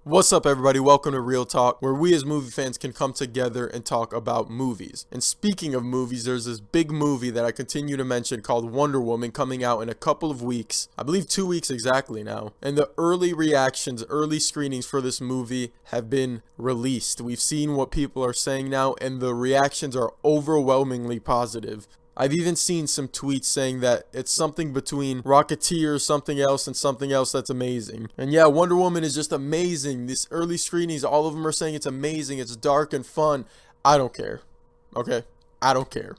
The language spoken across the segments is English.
What's up, everybody? Welcome to Real Talk, where we as movie fans can come together and talk about movies. And speaking of movies, there's this big movie that I continue to mention called Wonder Woman coming out in a couple of weeks. I believe 2 weeks exactly now. And the early reactions, early screenings for this movie have been released. We've seen what people are saying now, and the reactions are overwhelmingly positive. I've even seen some tweets saying that it's something between Rocketeer, something else, and something else that's amazing. And yeah, Wonder Woman is just amazing. These early screenings, all of them are saying it's amazing, it's dark and fun. I don't care. Okay? I don't care.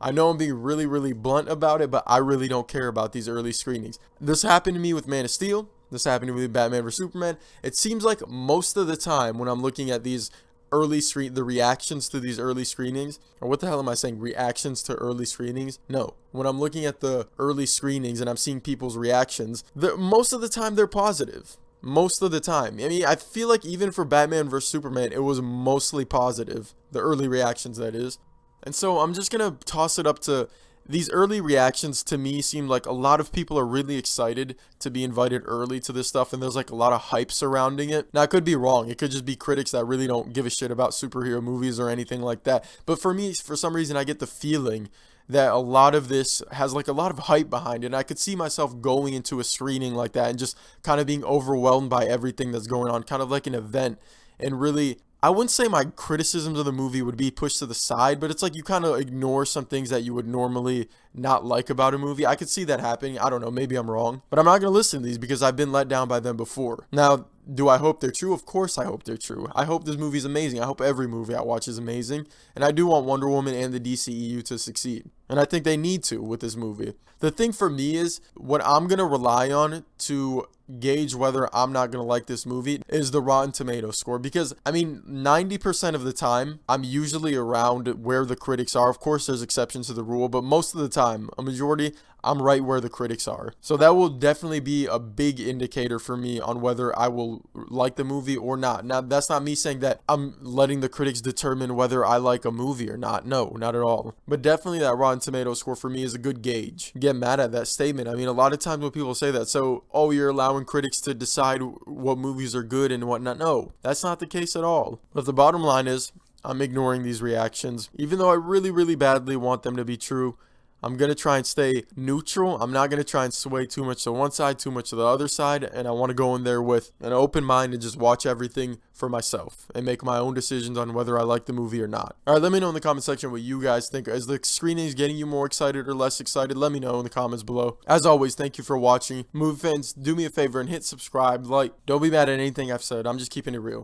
I know I'm being really blunt about it, but I really don't care about these early screenings. This happened to me with Man of Steel. This happened to me with Batman vs Superman. It seems like most of the time when I'm looking at these the reactions to these early screenings, or what the hell am I saying, reactions to early screenings? No, when I'm looking at the early screenings and I'm seeing people's reactions, most of the time they're positive. Most of the time. I mean, I feel like even for Batman vs Superman, it was mostly positive, the early reactions, that is. And so I'm just gonna toss it up to these early reactions. To me, seem like a lot of people are really excited to be invited early to this stuff, and there's like a lot of hype surrounding it. Now, I could be wrong. It could just be critics that really don't give a shit about superhero movies or anything like that. But for me, for some reason, I get the feeling that a lot of this has like a lot of hype behind it. And I could see myself going into a screening like that and just kind of being overwhelmed by everything that's going on, kind of like an event. And really, I wouldn't say my criticisms of the movie would be pushed to the side, but it's like you kind of ignore some things that you would normally not like about a movie. I could see that happening. I don't know, maybe I'm wrong, but I'm not going to listen to these because I've been let down by them before. Now, do I hope they're true? Of course I hope they're true. I hope this movie is amazing. I hope every movie I watch is amazing. And I do want Wonder Woman and the DCEU to succeed. And I think they need to with this movie. The thing for me is, what I'm going to rely on to gauge whether I'm not going to like this movie is the Rotten Tomatoes score. Because, I mean, 90% of the time, I'm usually around where the critics are. Of course, there's exceptions to the rule, but most of the time, a majority, I'm right where the critics are. So that will definitely be a big indicator for me on whether I will like the movie or not. Now, that's not me saying that I'm letting the critics determine whether I like a movie or not. No, not at all. But definitely that Rotten Tomatoes score for me is a good gauge. Get mad at that statement. I mean, a lot of times when people say that, so, oh, you're allowing critics to decide what movies are good and whatnot. No, that's not the case at all. But the bottom line is, I'm ignoring these reactions. Even though I really badly want them to be true, I'm going to try and stay neutral. I'm not going to try and sway too much to one side, too much to the other side. And I want to go in there with an open mind and just watch everything for myself and make my own decisions on whether I like the movie or not. All right, let me know in the comment section what you guys think. Is the screenings getting you more excited or less excited? Let me know in the comments below. As always, thank you for watching. Movie fans, do me a favor and hit subscribe, like. Don't be mad at anything I've said. I'm just keeping it real.